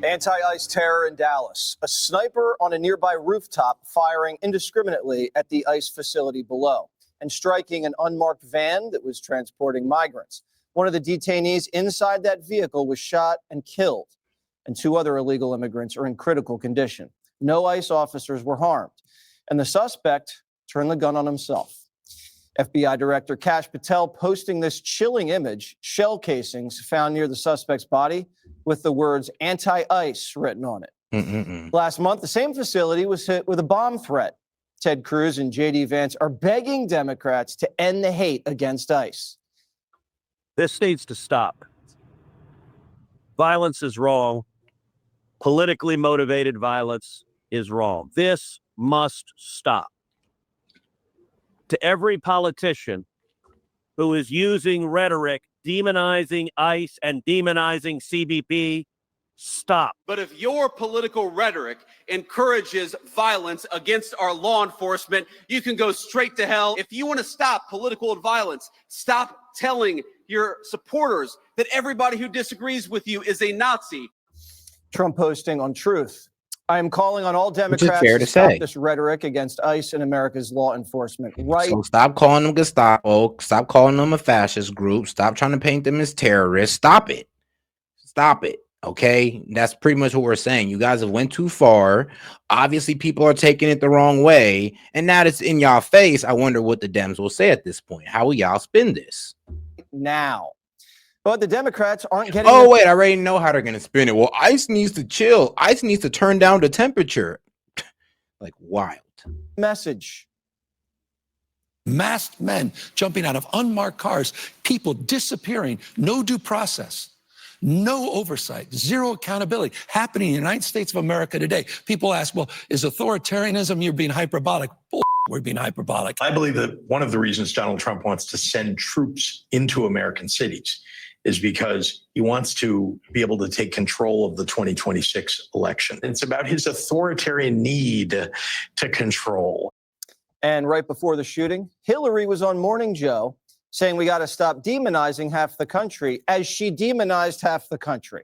Anti-ICE terror in Dallas. A sniper on a nearby rooftop firing indiscriminately at the ICE facility below and striking an unmarked van that was transporting migrants. One of the detainees inside that vehicle was shot and killed, and 2 other illegal immigrants are in critical condition. No ICE officers were harmed, and the suspect turned the gun on himself. FBI Director Kash Patel posting this chilling image, shell casings found near the suspect's body with the words anti-ICE written on it. Last month, the same facility was hit with a bomb threat. Ted Cruz and J.D. Vance are begging Democrats to end the hate against ICE. This needs to stop. Violence is wrong. Politically motivated violence is wrong. This must stop. To every politician who is using rhetoric, demonizing ICE and demonizing CBP, stop. But if your political rhetoric encourages violence against our law enforcement, you can go straight to hell. If you want to stop political violence, stop telling your supporters that everybody who disagrees with you is a Nazi. Trump posting on Truth. I am calling on all Democrats to stop this rhetoric against ICE and America's law enforcement. Right. So stop calling them Gestapo. Stop calling them a fascist group. Stop trying to paint them as terrorists. Stop it. Stop it. Okay. That's pretty much what we're saying. You guys have went too far. Obviously, people are taking it the wrong way. And now that it's in y'all face, I wonder what the Dems will say at this point. How will y'all spin this? Now. But the Democrats aren't getting... Oh, wait, I already know how they're going to spin it. Well, ICE needs to chill. ICE needs to turn down the temperature. Like, wild. Message. Masked men jumping out of unmarked cars, people disappearing, no due process, no oversight, zero accountability happening in the United States of America today. People ask, well, is authoritarianism, you're being hyperbolic? Bull, we're being hyperbolic. I believe that one of the reasons Donald Trump wants to send troops into American cities is because he wants to be able to take control of the 2026 election. It's about his authoritarian need to control. And right before the shooting, Hillary was on Morning Joe saying we got to stop demonizing half the country as she demonized half the country.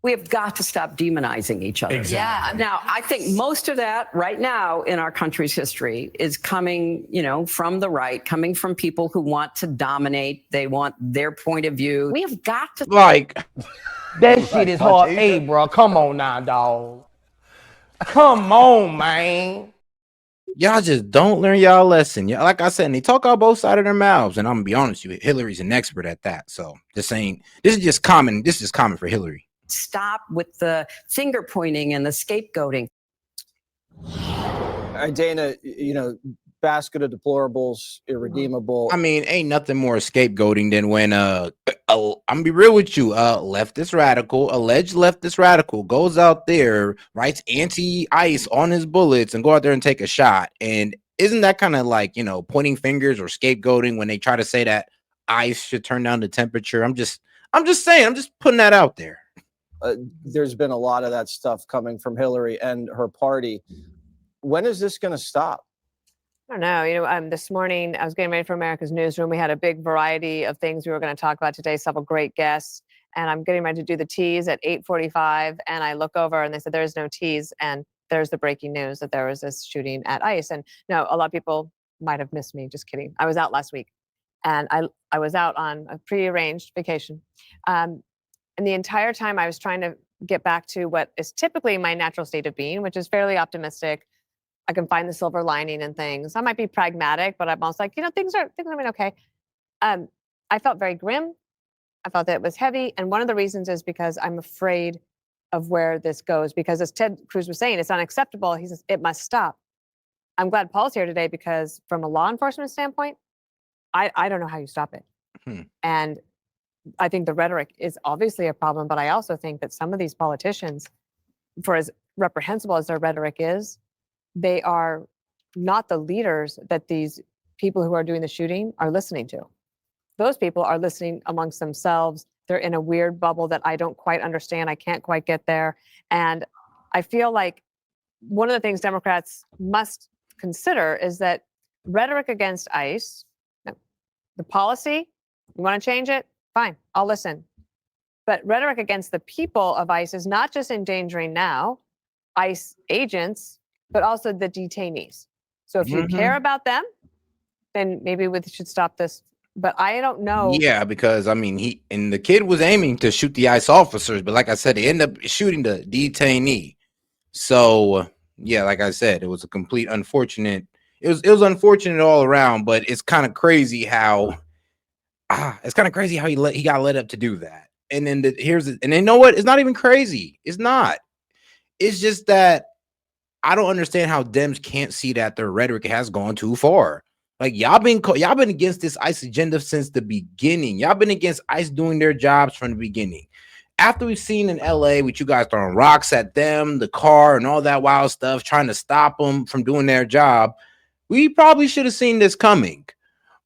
We have got to stop demonizing each other. Exactly. Yeah. Now, I think most of that right now in our country's history is coming, from the right, coming from people who want to dominate. They want their point of view. We have got to... That shit is hard. Hey, bro, come on now, dog. Come on, man. Y'all just don't learn y'all lesson. Yeah, like I said, and they talk out both sides of their mouths. And I'm gonna be honest with you, Hillary's an expert at that. So this is just common. This is common for Hillary. Stop with the finger pointing and the scapegoating. Dana, basket of deplorables, irredeemable. I mean, ain't nothing more scapegoating than when I'm gonna be real with you, alleged leftist radical goes out there, writes anti-ICE on his bullets and go out there and take a shot. And isn't that kind of like, pointing fingers or scapegoating when they try to say that ICE should turn down the temperature? I'm just saying, I'm just putting that out there. There's been a lot of that stuff coming from Hillary and her party. When is this going to stop? I don't know. This morning I was getting ready for America's Newsroom. We had a big variety of things we were going to talk about today, several great guests. And I'm getting ready to do the tease at 8:45. And I look over and they said, there's no tease. And there's the breaking news that there was this shooting at ICE. And no, a lot of people might have missed me. Just kidding. I was out last week and I was out on a prearranged vacation. And the entire time I was trying to get back to what is typically my natural state of being, which is fairly optimistic. I can find the silver lining in things. I might be pragmatic, but I'm also like, things are going okay. I felt very grim. I felt that it was heavy. And one of the reasons is because I'm afraid of where this goes. Because as Ted Cruz was saying, it's unacceptable. He says, it must stop. I'm glad Paul's here today because from a law enforcement standpoint, I don't know how you stop it. And I think the rhetoric is obviously a problem, but I also think that some of these politicians, for as reprehensible as their rhetoric is, they are not the leaders that these people who are doing the shooting are listening to. Those people are listening amongst themselves. They're in a weird bubble that I don't quite understand. I can't quite get there. And I feel like one of the things Democrats must consider is that rhetoric against ICE, the policy, you want to change it? Fine, I'll listen. But rhetoric against the people of ICE is not just endangering now ICE agents, but also the detainees. So if you care about them, then maybe we should stop this. But I don't know. Yeah, because I mean, the kid was aiming to shoot the ICE officers, but like I said, he ended up shooting the detainee. So yeah, like I said, it was a complete unfortunate. It was unfortunate all around, but it's kind of crazy how he got let up to do that. And then and you know what? It's not even crazy. It's not. It's just that I don't understand how Dems can't see that their rhetoric has gone too far. Like y'all been against this ICE agenda since the beginning. Y'all been against ICE doing their jobs from the beginning. After we've seen in LA with you guys throwing rocks at them, the car, and all that wild stuff, trying to stop them from doing their job, we probably should have seen this coming.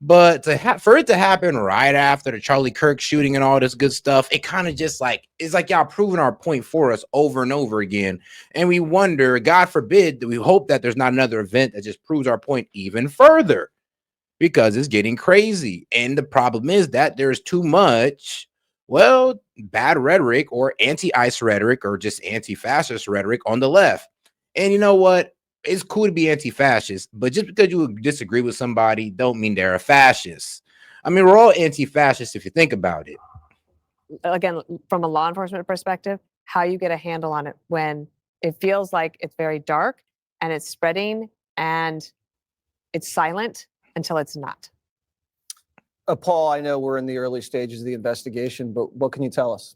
But for it to happen right after the Charlie Kirk shooting and all this good stuff, it kind of just like, it's like y'all proving our point for us over and over again. And we wonder, God forbid, that we hope that there's not another event that just proves our point even further, because it's getting crazy. And the problem is that there's too much, well, bad rhetoric or anti-ICE rhetoric or just anti-fascist rhetoric on the left. And you know what? It's cool to be anti-fascist, but just because you disagree with somebody don't mean they're a fascist. I mean, we're all anti-fascist if you think about it. Again, from a law enforcement perspective, how you get a handle on it when it feels like it's very dark and it's spreading and it's silent until it's not. Paul, I know we're in the early stages of the investigation, but what can you tell us?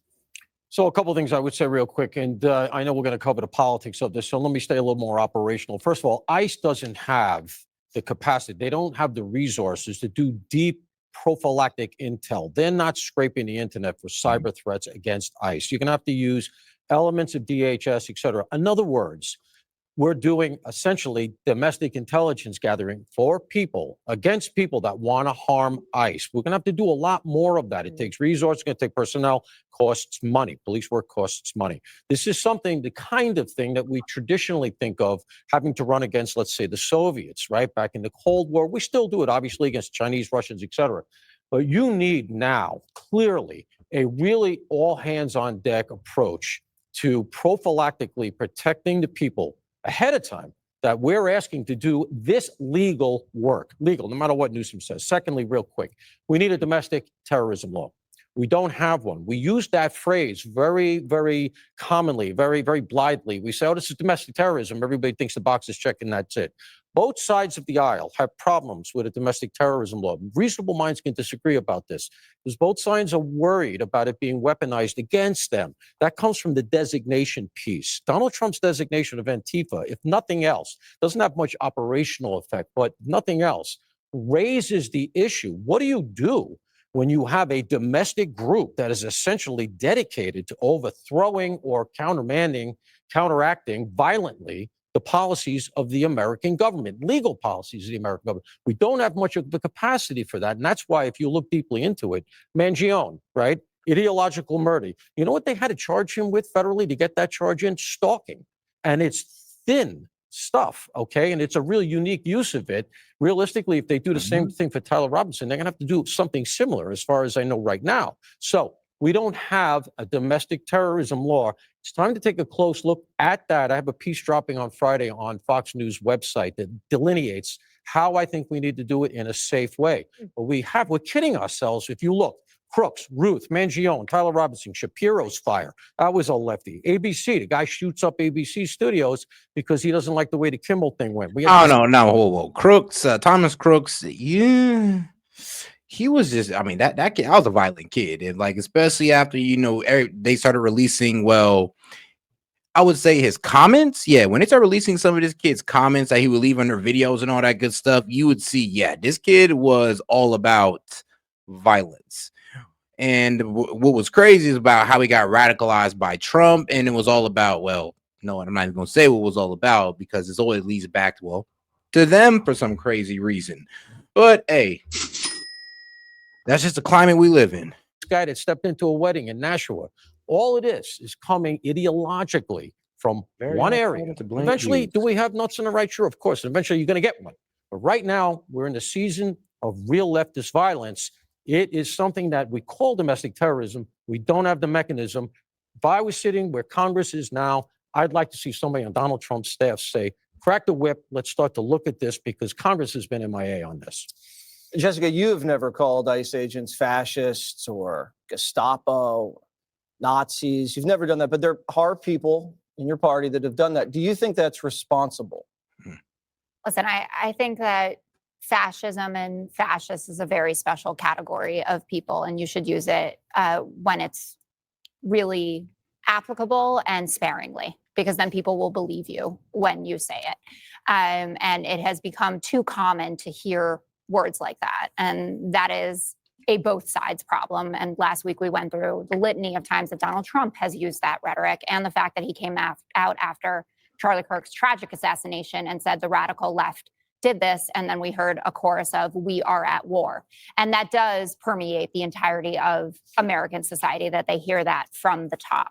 So a couple of things I would say real quick, and I know we're going to cover the politics of this, so let me stay a little more operational. First of all, ICE doesn't have the capacity. They don't have the resources to do deep prophylactic intel. They're not scraping the internet for cyber threats against ICE. You're going to have to use elements of DHS, et cetera. In other words, we're doing essentially domestic intelligence gathering for people, against people that want to harm ICE. We're going to have to do a lot more of that. It takes resources, it's going to take personnel, costs money. Police work costs money. This is something, the kind of thing that we traditionally think of having to run against, let's say, the Soviets, right? Back in the Cold War. We still do it, obviously, against Chinese, Russians, et cetera. But you need now, clearly, a really all-hands-on-deck approach to prophylactically protecting the people ahead of time that we're asking to do this legal work, legal, no matter what Newsom says. Secondly, real quick, we need a domestic terrorism law. We don't have one. We use that phrase very, very commonly, very, very blithely. We say, oh, this is domestic terrorism. Everybody thinks the box is checked and that's it. Both sides of the aisle have problems with a domestic terrorism law. Reasonable minds can disagree about this because both sides are worried about it being weaponized against them. That comes from the designation piece. Donald Trump's designation of Antifa, if nothing else, doesn't have much operational effect, but nothing else, raises the issue. What do you do when you have a domestic group that is essentially dedicated to overthrowing or counteracting violently the policies of the American government, legal policies of the American government? We don't have much of the capacity for that. And that's why, if you look deeply into it, Mangione, right? Ideological murder. You know what they had to charge him with federally to get that charge in? Stalking. And it's thin stuff, okay? And it's a real unique use of it. Realistically, if they do the same thing for Tyler Robinson, they're going to have to do something similar as far as I know right now. So we don't have a domestic terrorism law. It's time to take a close look at that. I have a piece dropping on Friday on Fox News website that delineates how I think we need to do it in a safe way. But we're kidding ourselves. If you look, Crooks, Ruth, Mangione, Tyler Robinson, Shapiro's fire. That was a lefty. ABC, the guy shoots up ABC studios because he doesn't like the way the Kimmel thing went. Whoa. Crooks, Thomas Crooks, yeah. He was just, I mean, that kid, I was a violent kid. And like, especially after, they started releasing, well, I would say his comments. Yeah, when they started releasing some of this kid's comments that he would leave under videos and all that good stuff, you would see, yeah, this kid was all about violence. And what was crazy is about how he got radicalized by Trump. And it was all about, well, no, I'm not even going to say what it was all about because it's always leads back, to them for some crazy reason. But hey, that's just the climate we live in. This guy that stepped into a wedding in Nashua, all it is coming ideologically from one area. Eventually, do we have nuts in the right? Sure, of course. And eventually, you're going to get one. But right now, we're in the season of real leftist violence. It is something that we call domestic terrorism. We don't have the mechanism. If I was sitting where Congress is now, I'd like to see somebody on Donald Trump's staff say, crack the whip, let's start to look at this, because Congress has been MIA on this. Jessica, you have never called ICE agents fascists or Gestapo, Nazis. You've never done that, but there are people in your party that have done that. Do you think that's responsible? Listen, I think that fascism and fascists is a very special category of people, and you should use it when it's really applicable and sparingly, because then people will believe you when you say it. And it has become too common to hear words like that. And that is a both sides problem. And last week we went through the litany of times that Donald Trump has used that rhetoric, and the fact that he came out after Charlie Kirk's tragic assassination and said the radical left did this. And then we heard a chorus of "we are at war." And that does permeate the entirety of American society, that they hear that from the top.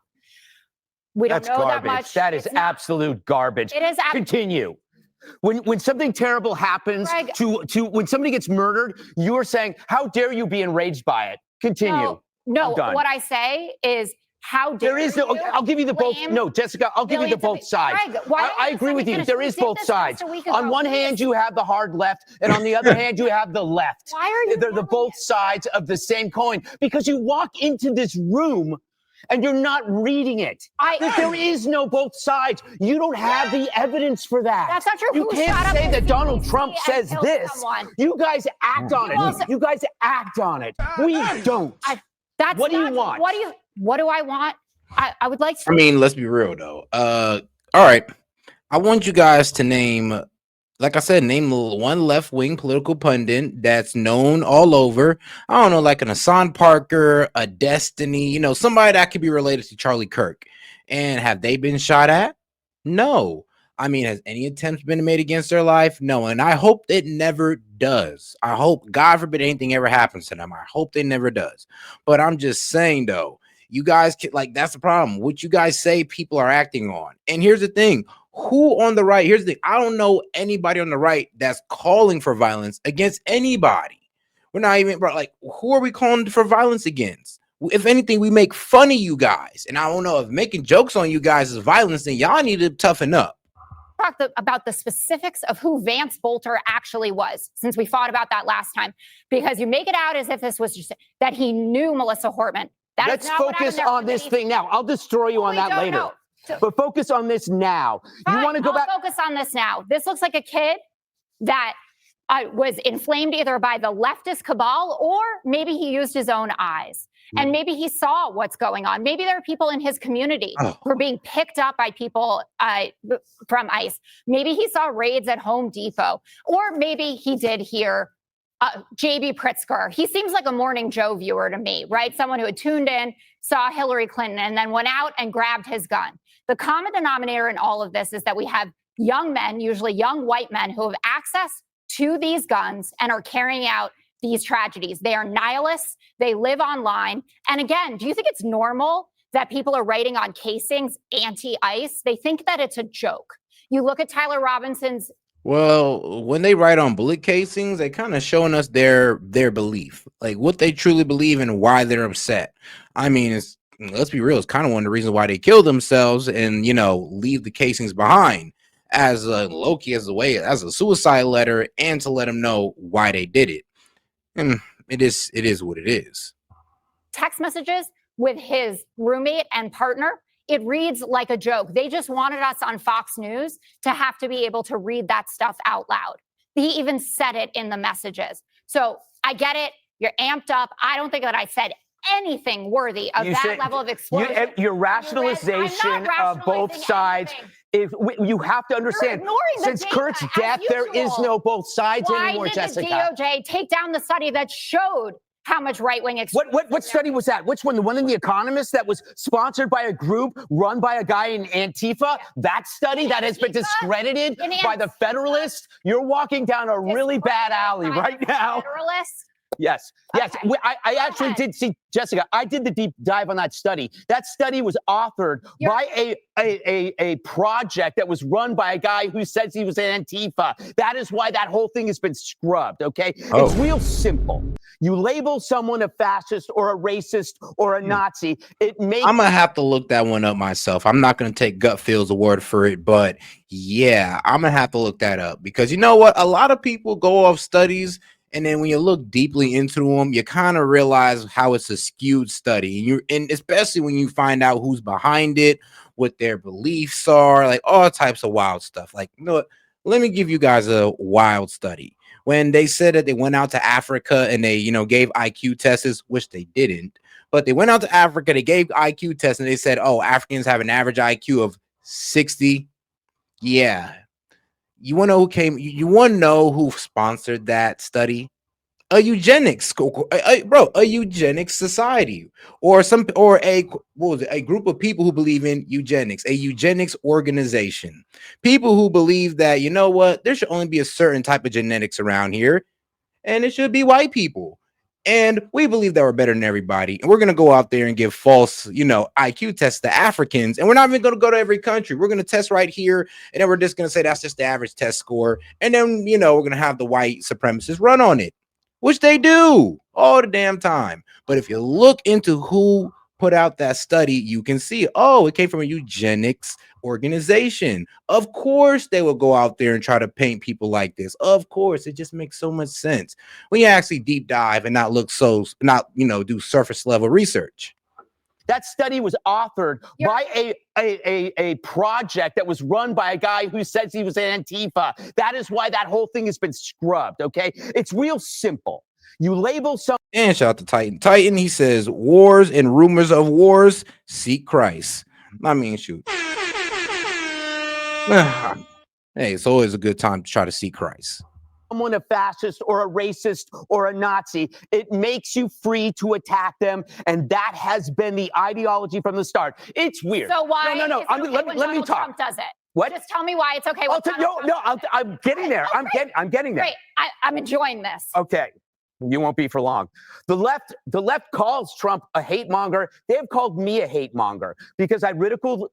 We don't That's know garbage. that much. That is absolute garbage. It is Continue. When something terrible happens Greg, to when somebody gets murdered, you're saying, how dare you be enraged by it? Continue. No, I'm done. what I say is, how dare There is no, you I'll give you the both. blame No, Jessica, I'll give you the millions of both sides. Greg, why don't I you agree let me with you. finish? There We is did both this sides. just a week On ago. one hand, you have the hard left, and on the other hand, you have the left. Why are you They're yelling both at me? sides of the same coin, because you walk into this room and you're not reading it. There is no both sides. You don't have the evidence for that. That's not true. You Who shot can't up say the that Donald CDC Trump and says killed this. someone? You guys act on it. also- You guys act on it. We don't. That's What do you not- want? What do I want? I would like to. I mean, let's be real though. All right. I want you guys to name, like I said, name one left-wing political pundit that's known all over. I don't know, like an Hassan Parker, a Destiny, you know, somebody that could be related to Charlie Kirk. And have they been shot at? No. I mean, has any attempts been made against their life? No. And I hope it never does. I hope, God forbid, anything ever happens to them. I hope they never does. But I'm just saying, though, you guys can, like, that's the problem. What you guys say people are acting on. And here's the thing. Who on the right? Here's the thing. I don't know anybody on the right that's calling for violence against anybody. We're not even, bro, like, who are we calling for violence against? If anything, we make fun of you guys. And I don't know if making jokes on you guys is violence, then y'all need to toughen up. Talk about the specifics of who Vance Bolter actually was, since we fought about that last time, because you make it out as if this was just that he knew Melissa Hortman. That Let's is not what focus happened there. on this thing now. I'll destroy you on We that don't later. know. But focus on this now. You Fine, want to go I'll back? focus on this now. This looks like a kid that was inflamed either by the leftist cabal, or maybe he used his own eyes. And maybe he saw what's going on. Maybe there are people in his community who are being picked up by people from ICE. Maybe he saw raids at Home Depot. Or maybe he did hear J.B. Pritzker. He seems like a Morning Joe viewer to me, right? Someone who had tuned in, saw Hillary Clinton, and then went out and grabbed his gun. The common denominator in all of this is that we have young men, usually young white men, who have access to these guns and are carrying out these tragedies. They are nihilists. They live online. And again, do you think it's normal that people are writing on casings anti-ICE? They think that it's a joke. You look at Tyler Robinson's. Well, when they write on bullet casings, they kind of showing us their belief, like what they truly believe and why they're upset. I mean, let's be real, it's kind of one of the reasons why they kill themselves and, you know, leave the casings behind as a low-key, as a suicide letter, and to let them know why they did it. And it is what it is. Text messages with his roommate and partner, it reads like a joke. They just wanted us on Fox News to have to be able to read that stuff out loud. He even said it in the messages. So I get it. You're amped up. I don't think that I said anything worthy of level of explosion. Your rationalization of both sides. If you have to understand, since Kurt's death, there is no both sides anymore, Jessica. Why did the DOJ take down the study that showed how much right-wing extremism? What study was that? Which one? The one in The Economist that was sponsored by a group run by a guy in Antifa? That study that has been discredited by the Federalists? You're walking down a really bad alley right now. Federalists? Yes. I actually did see, Jessica, I did the deep dive on that study. That study was authored by a project that was run by a guy who says he was an Antifa. That is why that whole thing has been scrubbed, okay? It's real simple. You label someone a fascist or a racist or a Nazi, it makes... I'm gonna have to look that one up myself. I'm not gonna take Gutfeld's word for it, but yeah, I'm gonna have to look that up, because you know what? A lot of people go off studies, and then when you look deeply into them, you kind of realize how it's a skewed study. And especially when you find out who's behind it, what their beliefs are, like all types of wild stuff. Like, you know what? Let me give you guys a wild study. When they said that they went out to Africa and they, gave IQ tests, which they didn't, but they went out to Africa, they gave IQ tests, and they said, oh, Africans have an average IQ of 60. Yeah. You want to know who came? You want to know who sponsored that study? A eugenics, a eugenics society, or a group of people who believe in eugenics, a eugenics organization. People who believe that, you know what, there should only be a certain type of genetics around here, and it should be white people. And we believe that we're better than everybody. And we're going to go out there and give false, IQ tests to Africans. And we're not even going to go to every country. We're going to test right here. And then we're just going to say that's just the average test score. And then, we're going to have the white supremacists run on it, which they do all the damn time. But if you look into who put out that study, you can see, oh, it came from a eugenics organization. Of course they will go out there and try to paint people like this. Of course, it just makes so much sense when you actually deep dive and not do surface level research. That study was authored by a project that was run by a guy who says he was an Antifa. That is why that whole thing has been scrubbed, okay? It's real simple. You label some... And shout out to Titan. Titan, he says, wars and rumors of wars, seek Christ. I mean, shoot. Hey, it's always a good time to try to seek Christ. Someone a fascist or a racist or a Nazi, it makes you free to attack them, and that has been the ideology from the start. It's weird. So why? No. Let me talk. Trump does it. What? Just tell me why it's okay. I'm getting there. I'm getting there. Great. I'm enjoying this. Okay. You won't be for long. The left calls Trump a hate monger. They have called me a hate monger because I ridicule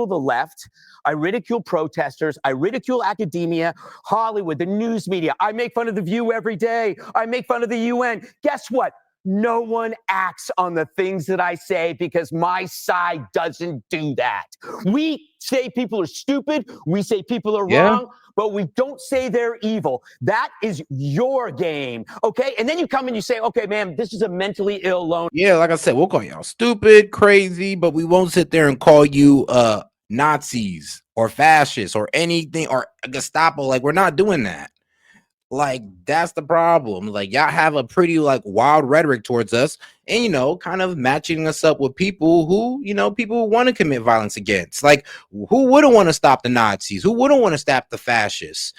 the left. I ridicule protesters. I ridicule academia, Hollywood, the news media. I make fun of The View every day. I make fun of the UN. Guess what? No one acts on the things that I say because my side doesn't do that. We say people are stupid. We say people are wrong, but we don't say they're evil. That is your game, okay? And then you come and you say, okay, man, this is a mentally ill loner. Yeah, like I said, we'll call y'all stupid, crazy, but we won't sit there and call you Nazis or fascists or anything or Gestapo. Like, we're not doing that. Like, that's the problem. Like, y'all have a pretty wild rhetoric towards us, and kind of matching us up with people who people want to commit violence against. Like, who wouldn't want to stop the Nazis? Who wouldn't want to stop the fascists?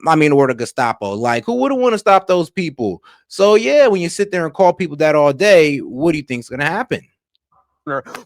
I mean, or the Gestapo. Like, who wouldn't want to stop those people? So yeah, when you sit there and call people that all day, what do you think's gonna happen?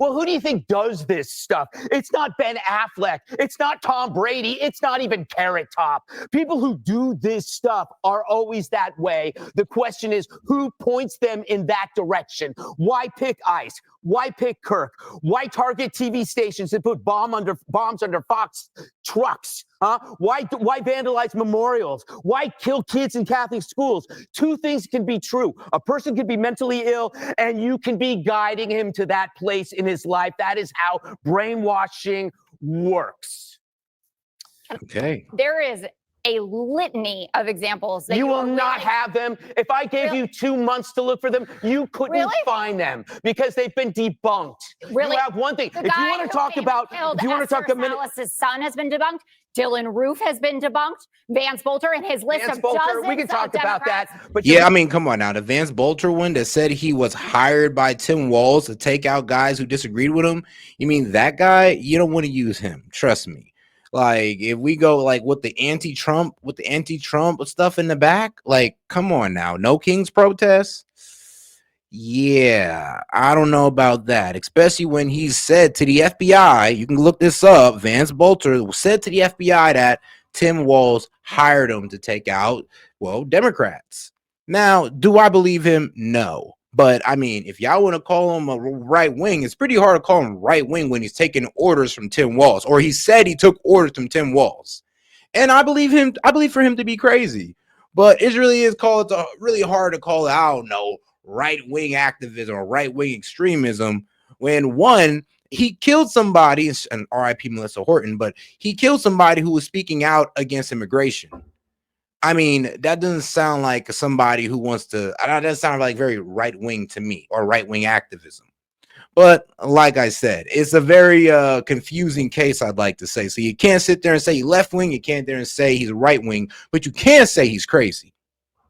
Well, who do you think does this stuff? It's not Ben Affleck. It's not Tom Brady. It's not even Carrot Top. People who do this stuff are always that way. The question is, who points them in that direction? Why pick ICE? Why pick Kirk? Why target TV stations and put bombs under Fox trucks? Huh? Why vandalize memorials? Why kill kids in Catholic schools? Two things can be true. A person can be mentally ill, and you can be guiding him to that place in his life. That is how brainwashing works. Okay. There is a litany of examples that you will not have them. If I gave you 2 months to look for them, you couldn't find them because they've been debunked. Really? You have one thing. The If you want to talk about, if you want to talk a minute, Alice's son has been debunked. Dylan Roof has been debunked. Vance Bolter and his list of dozens we can talk about that. But yeah, I mean, come on now. The Vance Bolter one that said he was hired by Tim Walz to take out guys who disagreed with him. You mean that guy? You don't want to use him. Trust me. Like, if we go with the anti-Trump stuff in the back, come on now. No King's protests. Yeah, I don't know about that, especially when he said to the FBI, you can look this up, Vance Bolter said to the FBI that Tim Walz hired him to take out, Democrats. Now, do I believe him? No. But I mean, if y'all want to call him a right wing, it's pretty hard to call him right wing when he's taking orders from Tim Walz, or he said he took orders from Tim Walz. And I believe him. I believe for him to be crazy. But it really is really hard to call out right wing activism or right wing extremism when one, he killed somebody, and R.I.P. Melissa Horton, but he killed somebody who was speaking out against immigration. I mean, that doesn't sound like somebody who wants to, that doesn't sound like very right wing to me, or right wing activism. But like I said, it's a very confusing case, I'd like to say. So you can't sit there and say he's left wing, you can't there and say he's right wing, but you can say he's crazy.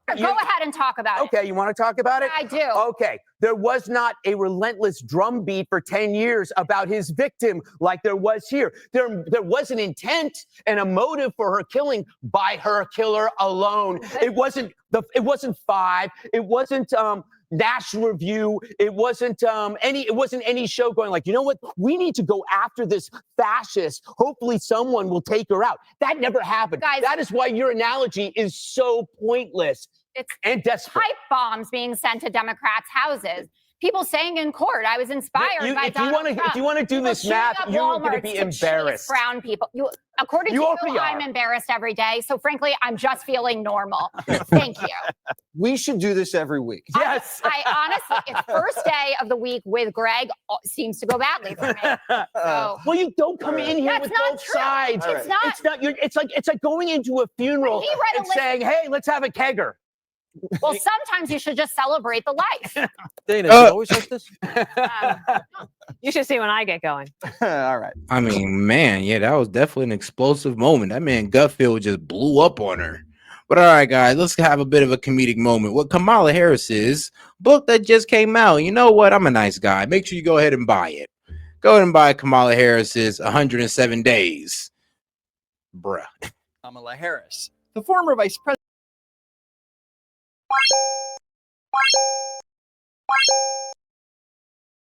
Go ahead and talk about it. Okay, you want to talk about it? I do. Okay, there was not a relentless drumbeat for 10 years about his victim like there was here. There was an intent and a motive for her killing by her killer alone. It wasn't Five. It wasn't National Review. It wasn't any show going like, you know what? We need to go after this fascist. Hopefully someone will take her out. That never happened. Guys, that is why your analogy is so pointless. And desperate. Pipe bombs being sent to Democrats' houses. People saying in court, I was inspired by Donald Trump. If you want to do this math, you're going to be embarrassed. Brown people. According to you, I'm embarrassed every day. So frankly, I'm just feeling normal. Thank you. We should do this every week. Yes. I honestly, it's first day of the week with Greg seems to go badly for me. So, well, you don't come in here that's with not both true. sides. It's not. It's like going into a funeral and saying, "Hey, let's have a kegger." Well, sometimes you should just celebrate the life. Dana, you always like this? You should see when I get going. All right. I mean, man, yeah, that was definitely an explosive moment. That man Gutfeld just blew up on her. But all right, guys, let's have a bit of a comedic moment with Kamala Harris's book that just came out. You know what? I'm a nice guy. Make sure you go ahead and buy it. Go ahead and buy Kamala Harris's 107 Days. Bruh. Kamala Harris, the former vice president.